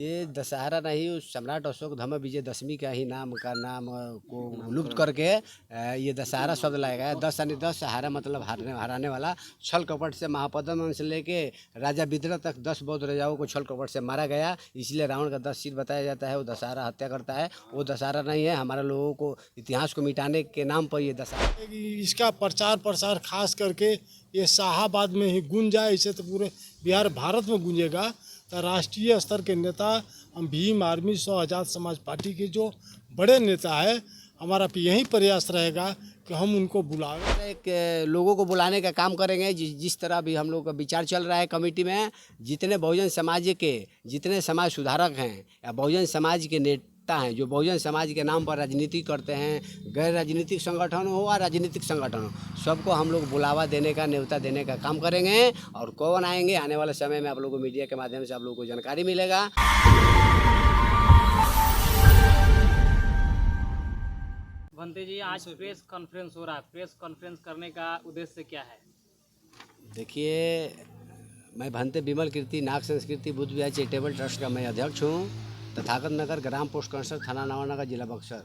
ये दशहरा नहीं, उस सम्राट अशोक धम्म विजयदशमी का ही नाम को लुप्त करके ये दशहरा शब्द लगाया है। 10 यानी 10, हारा मतलब हराने वाला। छल कपट से महापद्म से लेके राजा विद्रह तक 10 बौद्ध राजाओं को छल कपट से मारा गया, इसलिए रावण का 10 सिर बताया जाता है। वो दशहरा हत्या करता है, वो दशहरा नहीं है। हमारे लोगों को इतिहास को मिटाने के नाम पर ये दशहरा। इसका प्रचार प्रसार खास करके ये शाहाबाद में ही गूंज जाए, इसे तो पूरे बिहार भारत में गूंजेगा। तो राष्ट्रीय स्तर के नेता हम भीम आर्मी 100 आज़ाद समाज पार्टी के जो बड़े नेता है, हमारा यही प्रयास रहेगा कि हम उनको बुलाएं। एक लोगों को बुलाने का काम करेंगे। जिस तरह भी हम लोग का विचार चल रहा है कमेटी में, जितने बहुजन समाज के जितने समाज सुधारक हैं या बहुजन समाज के नेता हैं, जो बहुजन समाज के नाम पर राजनीति करते हैं, गैर राजनीतिक संगठन हो या राजनीतिक संगठन हो, सबको हम लोग बुलावा देने का, न्योता देने का काम करेंगे। और कौन आएंगे, आने वाले समय में आप लोगों को मीडिया के माध्यम से आप लोगों को जानकारी मिलेगा। भंते जी, आज प्रेस कॉन्फ्रेंस हो रहा है, प्रेस कॉन्फ्रेंस करने का उद्देश्य क्या है? देखिए, मैं भंते विमल कीर्ति नाग संस्कृति बुद्ध विहार चैरिटेबल ट्रस्ट का मैं अध्यक्ष हूँ। तथागत नगर, ग्राम पोस्ट कंसर, थाना नवानगर, जिला बक्सर,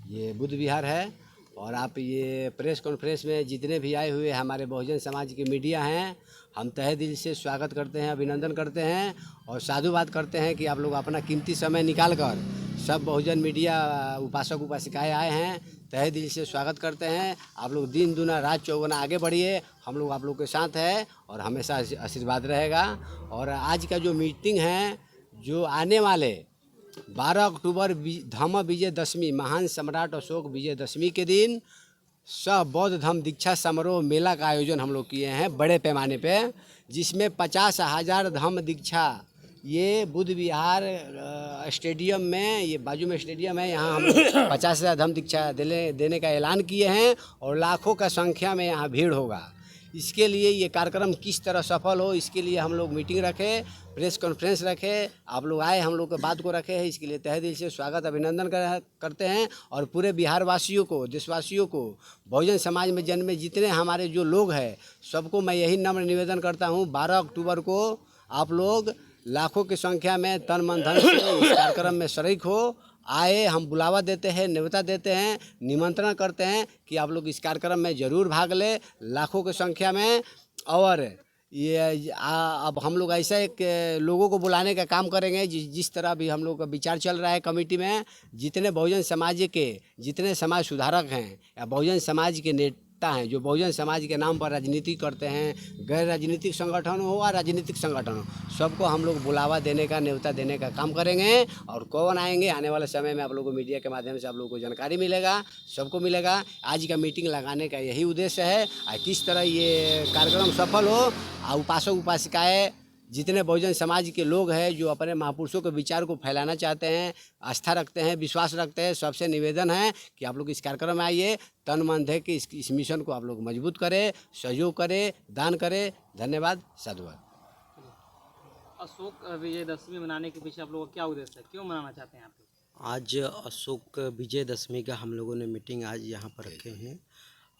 ये बुद्ध विहार है। और आप ये प्रेस कॉन्फ्रेंस में जितने भी आए हुए हमारे बहुजन समाज के मीडिया हैं, हम तहे दिल से स्वागत करते हैं, अभिनंदन करते हैं और साधुवाद करते हैं कि आप लोग अपना कीमती समय निकाल कर सब बहुजन मीडिया उपासक उपासिकाएँ आए हैं। तहे दिल से स्वागत करते हैं। आप लोग दिन दुना रात चौगुना आगे बढ़िए, हम लोग आप लोग के साथ हैं और हमेशा आशीर्वाद रहेगा। और आज का जो मीटिंग है, जो आने वाले 12 अक्टूबर धम्म विजयदशमी, महान सम्राट अशोक विजयदशमी के दिन सब बौद्ध धम्म दीक्षा समारोह मेला का आयोजन हम लोग किए हैं बड़े पैमाने पे, जिसमें 50,000 धम्म दीक्षा ये बुद्ध विहार स्टेडियम में, ये बाजू में स्टेडियम है, यहाँ हम 50,000 धम्म दीक्षा देने का ऐलान किए हैं और लाखों का संख्या में यहाँ भीड़ होगा। इसके लिए ये कार्यक्रम किस तरह सफल हो, इसके लिए हम लोग मीटिंग रखे, प्रेस कॉन्फ्रेंस रखे, आप लोग आए, हम लोग के बात को रखे हैं। इसके लिए तहे दिल से स्वागत अभिनंदन करते हैं। और पूरे बिहार वासियों को, देशवासियों को, बहुजन समाज में जन्मे जितने हमारे जो लोग हैं, सबको मैं यही नम्र निवेदन करता हूँ, 12 अक्टूबर को आप लोग लाखों की संख्या में तन मन धन से इस कार्यक्रम में शरीक हो, आए। हम बुलावा देते हैं, न्योता देते हैं, निमंत्रण करते हैं कि आप लोग इस कार्यक्रम में ज़रूर भाग लें लाखों की संख्या में। और ये अब हम लोग ऐसा एक लोगों को बुलाने का काम करेंगे। जिस तरह भी हम लोग का विचार चल रहा है कमेटी में, जितने बहुजन समाज के जितने समाज सुधारक हैं या बहुजन समाज के नेता हैं, जो बहुजन समाज के नाम पर राजनीति करते हैं, गैर राजनीतिक संगठन हो या राजनीतिक संगठन हो, सबको हम लोग बुलावा देने का, न्योता देने का काम करेंगे। और कौन आएंगे, आने वाले समय में आप लोगों को मीडिया के माध्यम से आप लोगों को जानकारी मिलेगा, सबको मिलेगा। आज का मीटिंग लगाने का यही उद्देश्य है। किस तरह ये कार्यक्रम सफल हो, उपासक उपासिकाएँ जितने बहुजन समाज के लोग हैं, जो अपने महापुरुषों के विचार को फैलाना चाहते हैं, आस्था रखते हैं, विश्वास रखते हैं, सबसे निवेदन है कि आप लोग इस कार्यक्रम में आइए, तन मन धन के इस मिशन को आप लोग मजबूत करें, सहयोग करें, दान करें। धन्यवाद, साधुवाद। अशोक विजयदशमी मनाने के पीछे आप लोगों का क्या उद्देश्य है, क्यों मनाना चाहते हैं आप लोग? आज अशोक विजयदशमी का हम लोगों ने मीटिंग आज यहाँ पर रखे हैं।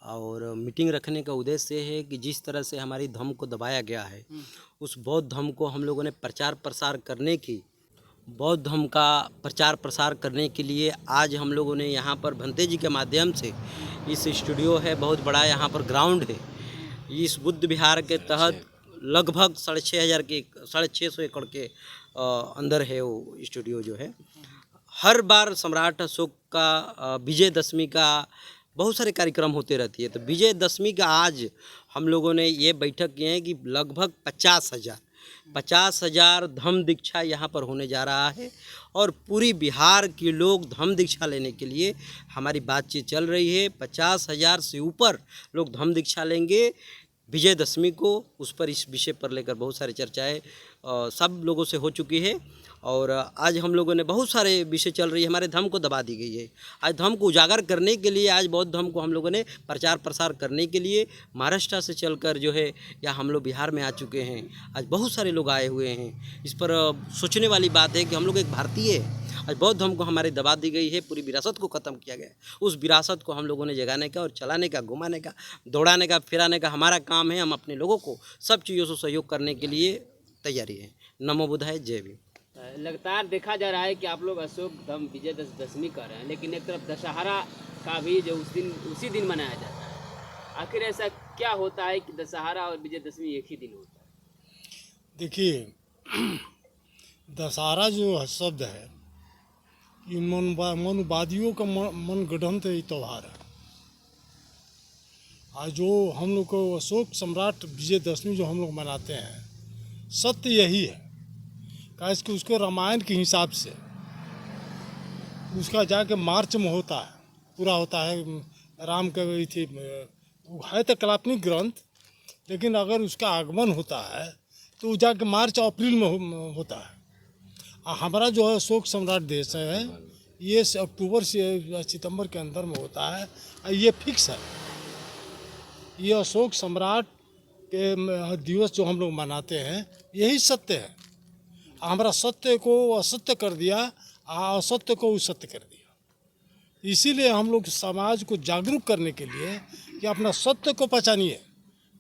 और मीटिंग रखने का उद्देश्य है कि जिस तरह से हमारी धर्म को दबाया गया है, उस बौद्ध धर्म को हम लोगों ने प्रचार प्रसार करने की, बौद्ध धर्म का प्रचार प्रसार करने के लिए आज हम लोगों ने यहाँ पर भंते जी के माध्यम से, इस स्टूडियो है बहुत बड़ा, यहाँ पर ग्राउंड है, इस बुद्ध विहार के तहत लगभग 650 एकड़ के अंदर है वो स्टूडियो जो है। हर बार सम्राट अशोक का विजयदशमी का बहुत सारे कार्यक्रम होते रहती है। तो विजयदशमी का आज हम लोगों ने ये बैठक किए हैं कि लगभग 50,000 धम्म दीक्षा यहाँ पर होने जा रहा है। और पूरी बिहार के लोग धम्म दीक्षा लेने के लिए हमारी बातचीत चल रही है। 50,000 से ऊपर लोग धम्म दीक्षा लेंगे विजयदशमी को। उस पर, इस विषय पर लेकर बहुत सारी चर्चाएं सब लोगों से हो चुकी है। और आज हम लोगों ने बहुत सारे विषय चल रही है, हमारे धर्म को दबा दी गई है। आज धर्म को उजागर करने के लिए, आज बौद्ध धर्म को हम लोगों ने प्रचार प्रसार करने के लिए महाराष्ट्र से चलकर जो है या हम लोग बिहार में आ चुके हैं। आज बहुत सारे लोग आए हुए हैं। इस पर सोचने वाली बात है कि हम लोग एक भारतीय है। आज बौद्ध धर्म को हमारी दबा दी गई है, पूरी विरासत को ख़त्म किया गया है। उस विरासत को हम लोगों ने जगाने का और चलाने का, घुमाने का, दौड़ाने का, फिराने का हमारा काम है। हम अपने लोगों को सब चीज़ों से सहयोग करने के लिए तैयारी है। नमो बुद्धाय, जय भीम। लगातार देखा जा रहा है कि आप लोग अशोक धम विजयदशमी कर रहे हैं, लेकिन एक तरफ दशहरा का भी जो उसी दिन मनाया जाता है। आखिर ऐसा क्या होता है कि दशहरा और विजयदशमी एक ही दिन होता है? देखिए, दशहरा जो शब्द है ये मनुवादियों का मनगढ़ंत ये त्यौहार है। आज जो हम लोग को अशोक सम्राट विजयदशमी जो हम लोग मनाते हैं, सत्य यही है काश कि उसको रामायण के हिसाब से उसका जाके मार्च में होता है, पूरा होता है। राम का वही थी, वो है तो काल्पनिक ग्रंथ, लेकिन अगर उसका आगमन होता है तो वो जाके मार्च अप्रैल में होता है। हमारा जो है अशोक सम्राट देश है, ये अक्टूबर से सितंबर के अंदर में होता है। ये फिक्स है, ये अशोक सम्राट के दिवस जो हम लोग मनाते हैं यही सत्य है। हमारा सत्य को असत्य कर दिया, असत्य को सत्य कर दिया। इसीलिए हम लोग समाज को जागरूक करने के लिए कि अपना सत्य को पहचानिए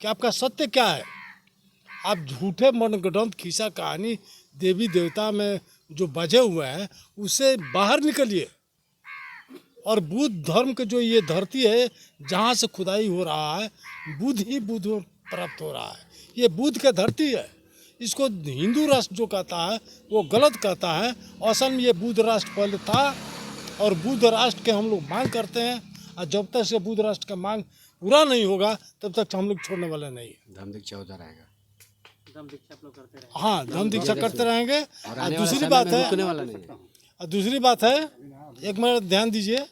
कि आपका सत्य क्या है। आप झूठे मनगढ़ंत खिस्सा कहानी देवी देवता में जो बजे हुए हैं उससे बाहर निकलिए। और बुद्ध धर्म के जो ये धरती है जहाँ से खुदाई हो रहा है, बुद्ध ही बुद्ध प्राप्त हो रहा है। ये बुद्ध का धरती है। इसको हिंदू राष्ट्र जो कहता है वो गलत कहता है। असल में ये बुद्ध राष्ट्र पहले था और बुद्ध राष्ट्र के हम लोग मांग करते हैं। और जब तक से बुद्ध राष्ट्र का मांग पूरा नहीं होगा तब तक हम लोग छोड़ने वाले नहीं है। धम दीक्षा होता रहेगा। दम दीक्षा आप लोग करते रहे। हाँ, धम दीक्षा करते रहेंगे। और और आने वाला दूसरी समय बात में है, रुकने वाला नहीं है। और दूसरी बात है, एक मिनट ध्यान दीजिए।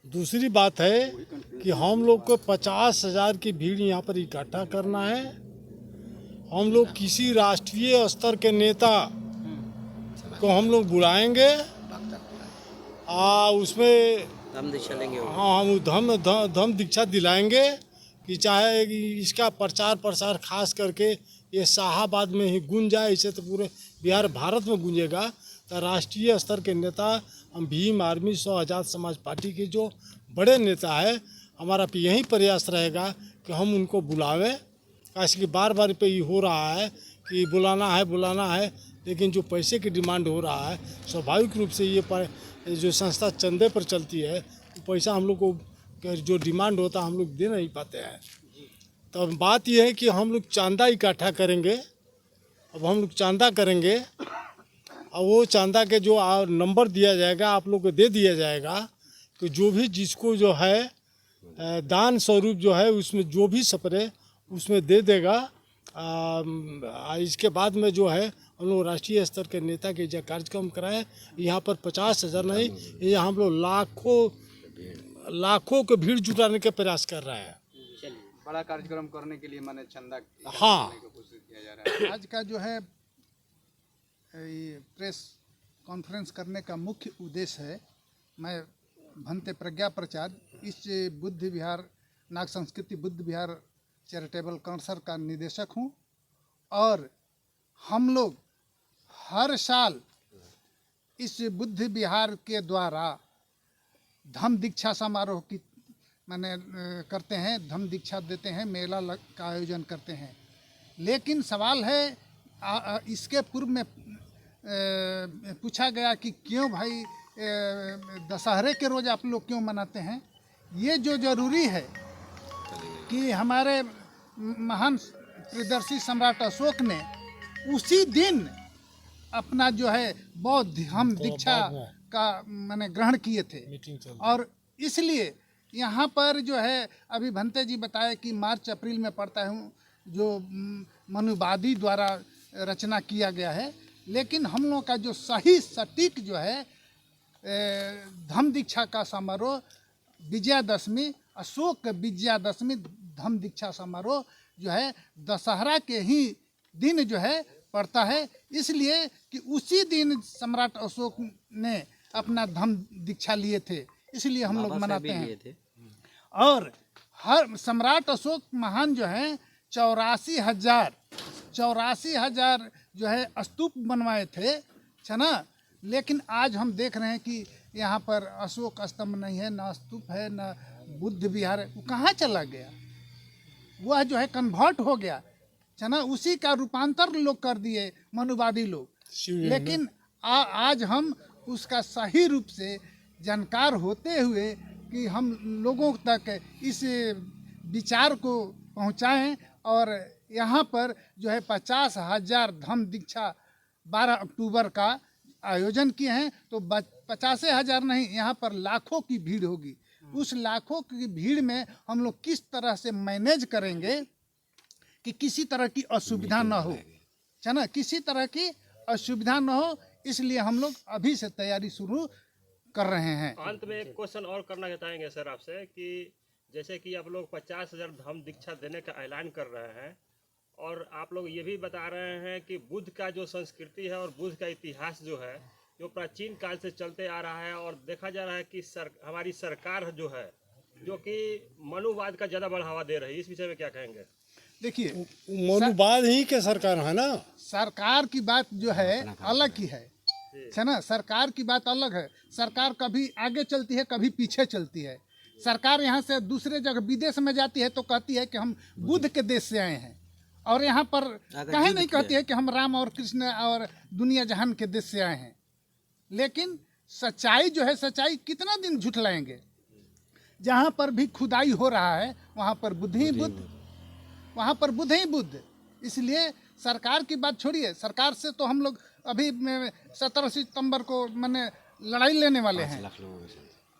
दूसरी बात है कि हम लोग को 50,000 की भीड़ यहाँ पर इकट्ठा करना है। हम लोग किसी राष्ट्रीय स्तर के नेता को हम लोग बुलाएंगे, उसमें धम दीक्षा लेंगे। हाँ, हम धम दीक्षा दिलाएंगे कि चाहे इसका प्रचार प्रसार खास करके ये शाहाबाद में ही गूंज जाए, इसे तो पूरे बिहार भारत में गूंजेगा। तो राष्ट्रीय स्तर के नेता हम भीम आर्मी 100 आज़ाद समाज पार्टी के जो बड़े नेता है, हमारा यही प्रयास रहेगा कि हम उनको बुलावें। काश कि बार बार पे ये हो रहा है कि बुलाना है, लेकिन जो पैसे की डिमांड हो रहा है, स्वाभाविक रूप से ये जो संस्था चंदे पर चलती है, तो पैसा हम लोग को जो डिमांड होता है हम लोग दे नहीं पाते हैं। तो अब बात यह है कि हम लोग चांदा इकट्ठा करेंगे। अब हम लोग चांदा करेंगे और वो चांदा के जो नंबर दिया जाएगा आप लोग को दे दिया जाएगा कि जो भी जिसको जो है दान स्वरूप जो है उसमें जो भी सपरे उसमें दे देगा। इसके बाद में जो है हम लोग राष्ट्रीय स्तर के नेता के जो कार्यक्रम कराएं। यहाँ पर 50,000 नहीं, यहाँ हम लोग लाखों के भीड़ जुटाने का प्रयास कर रहे हैं। बड़ा कार्यक्रम करने के लिए मैंने चंदा हाँ, कोशिश किया जा रहा है। आज का जो है ये प्रेस कॉन्फ्रेंस करने का मुख्य उद्देश्य है, मैं भंते प्रज्ञा प्रसाद इस बुद्ध विहार नाग संस्कृति बुद्ध विहार चैरिटेबल काउंसिल का निदेशक हूँ। और हम लोग हर साल इस बुद्ध विहार के द्वारा धम्म दीक्षा समारोह की करते हैं, धम्म दीक्षा देते हैं, मेला का आयोजन करते हैं। लेकिन सवाल है इसके पूर्व में पूछा गया कि क्यों भाई दशहरे के रोज़ आप लोग क्यों मनाते हैं। ये जो ज़रूरी है कि हमारे महान प्रियदर्शी सम्राट अशोक ने उसी दिन अपना जो है बौद्ध धम्म दीक्षा का ग्रहण किए थे। और इसलिए यहाँ पर जो है अभी भंते जी बताए कि मार्च अप्रैल में पड़ता है, जो मनुवादी द्वारा रचना किया गया है। लेकिन हम लोग का जो सही सटीक जो है धम्म दीक्षा का समारोह विजयादशमी, अशोक विजयादशमी धम्म दीक्षा समारोह जो है दशहरा के ही दिन जो है पड़ता है। इसलिए कि उसी दिन सम्राट अशोक ने अपना धम्म दीक्षा लिए थे, इसलिए हम लोग मनाते हैं। और हर सम्राट अशोक महान जो है 84,000 जो है स्तूप बनवाए थे, है ना। लेकिन आज हम देख रहे हैं कि यहाँ पर अशोक स्तंभ नहीं है, ना स्तूप है, ना बुद्ध विहार है। वो कहाँ चला गया? वह जो है कन्वर्ट हो गया, है ना। उसी का रूपांतर लोग कर दिए मनुवादी लोग। लेकिन आज हम उसका सही रूप से जानकार होते हुए कि हम लोगों तक इस विचार को पहुंचाएं और यहाँ पर जो है 50,000 धम्म दीक्षा 12 अक्टूबर का आयोजन किए हैं। तो 50,000 नहीं, यहाँ पर लाखों की भीड़ होगी। उस लाखों की भीड़ में हम लोग किस तरह से मैनेज करेंगे कि किसी तरह की असुविधा न हो, है ना, किसी तरह की असुविधा न हो, इसलिए हम लोग अभी से तैयारी शुरू कर रहे हैं। अंत में एक क्वेश्चन और करना चाहेंगे सर आपसे कि जैसे कि आप लोग 50,000 धम्म दीक्षा देने का ऐलान कर रहे हैं और आप लोग ये भी बता रहे हैं कि बुद्ध का जो संस्कृति है और बुद्ध का इतिहास जो है जो प्राचीन काल से चलते आ रहा है और देखा जा रहा है कि हमारी सरकार जो है जो कि मनुवाद का ज़्यादा बढ़ावा दे रही है, इस विषय में क्या कहेंगे? देखिए, मनुवाद ही के सरकार है ना। सरकार की बात जो है अलग ही है ना, सरकार की बात अलग है। सरकार कभी आगे चलती है, कभी पीछे चलती है। सरकार यहाँ से दूसरे जगह विदेश में जाती है तो कहती है कि हम बुद्ध के देश से आए हैं, और यहाँ पर कहीं नहीं कहती है कि हम राम और कृष्ण और दुनिया जहान के देश से आए हैं। लेकिन सच्चाई जो है, सच्चाई कितना दिन झुठलाएंगे? जहाँ पर भी खुदाई हो रहा है वहाँ पर बुद्ध ही बुद्ध, वहाँ पर बुद्ध ही बुद्ध। इसलिए सरकार की बात छोड़िए, सरकार से तो हम लोग अभी 17 सितंबर को मैंने लड़ाई लेने वाले हैं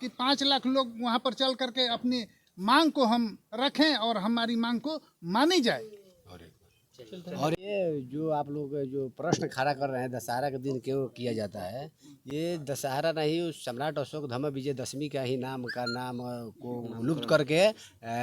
कि 5 लाख लोग वहाँ पर चल करके अपनी मांग को हम रखें और हमारी मांग को मानी जाए। और ये जो आप लोग जो प्रश्न खड़ा कर रहे हैं दशहरा के दिन क्यों किया जाता है, ये दशहरा नहीं, उस सम्राट अशोक धम्म विजयदशमी का ही नाम को लुप्त करके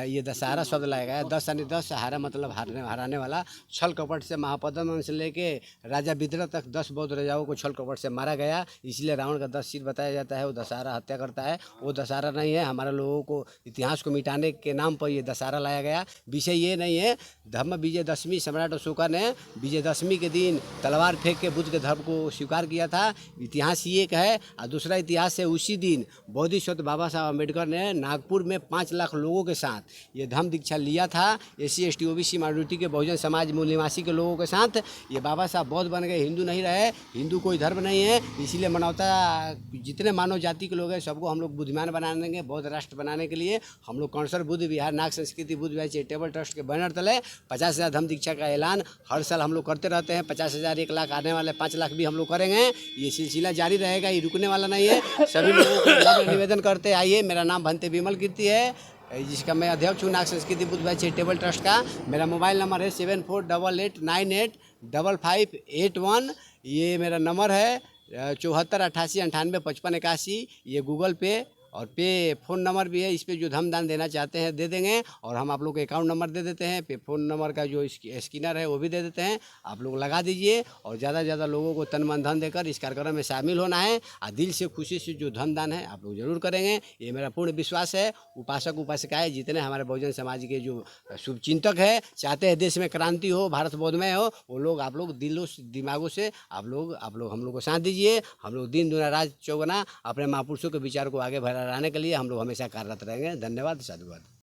ये दशहरा शब्द लाया गया है। 10 यानी 10, हरा मतलब हराने वाला। छल कपट से महापद्म से लेके राजा विद्रह तक 10 बौद्ध राजाओं को छल कपट से मारा गया, इसलिए रावण का 10 सिर बताया जाता है। वो दशहरा हत्या करता है, वो दशहरा नहीं है। हमारे लोगों को इतिहास को मिटाने के नाम पर ये दशहरा लाया गया। विषय ये नहीं है। धम्म विजयदशमी, सम्राट अशोका ने विजयदशमी के दिन तलवार फेंक के बुद्ध के धर्म को स्वीकार किया था, इतिहास ये है। और दूसरा इतिहास है, उसी दिन बोधिसत्व बाबा साहब अम्बेडकर ने नागपुर में 5 लाख लोगों के साथ ये धम्म दीक्षा लिया था। SC ST OBC माइनॉरिटी के बहुजन समाज मूल निवासी के लोगों के साथ ये बाबा साहब बौद्ध बन गए, हिंदू नहीं रहे। हिंदू कोई धर्म नहीं है, इसीलिए मानवता जितने मानव जाति के लोग हैं सबको हम लोग बुद्धिमान बना देंगे। बौद्ध राष्ट्र बनाने के लिए हम लोग कौंसर बुद्ध विहार नाग संस्कृति बुद्ध विहार चैरिटेबल ट्रस्ट के बैनर तले 50,000 धम्म दीक्षा का ऐलान हर साल हम लोग करते रहते हैं। 50,000, 1 लाख, आने वाले 5 लाख भी हम लोग करेंगे। ये सिलसिला जारी रहेगा, ये रुकने वाला नहीं है। सभी लोगों को निवेदन करते आइए। मेरा नाम भंते विमल कीर्ति है, जिसका मैं अध्यक्ष हूँ नाग संस्कृति बुद्ध विहार चैरिटेबल ट्रस्ट का। मेरा मोबाइल नंबर है 7488985581। ये मेरा नंबर है 74 88 98 55 81। ये गूगल पे और पे फ़ोन नंबर भी है। इस पे जो धम दान देना चाहते हैं दे देंगे, और हम आप लोग को अकाउंट नंबर दे देते हैं। पे फ़ोन नंबर का जो स्कैनर है वो भी दे देते हैं, आप लोग लगा दीजिए। और ज़्यादा से ज़्यादा लोगों को तन मन धन देकर इस कार्यक्रम में शामिल होना है। और दिल से खुशी से जो धन दान है आप लोग जरूर करेंगे, ये मेरा पूर्ण विश्वास है। उपासक उपासिकाएँ जितने हमारे बहुजन समाज के जो शुभचिंतक है, चाहते हैं देश में क्रांति हो, भारत बौद्धमय हो, वो लोग आप लोग दिलों दिमागों से आप लोग हम लोग को साथ दीजिए। हम लोग दिन दुना रात चौगुना अपने महापुरुषों के विचार को आगे बढ़ाने के लिए हम लोग हमेशा कार्यरत रहेंगे। धन्यवाद, साधुवाद।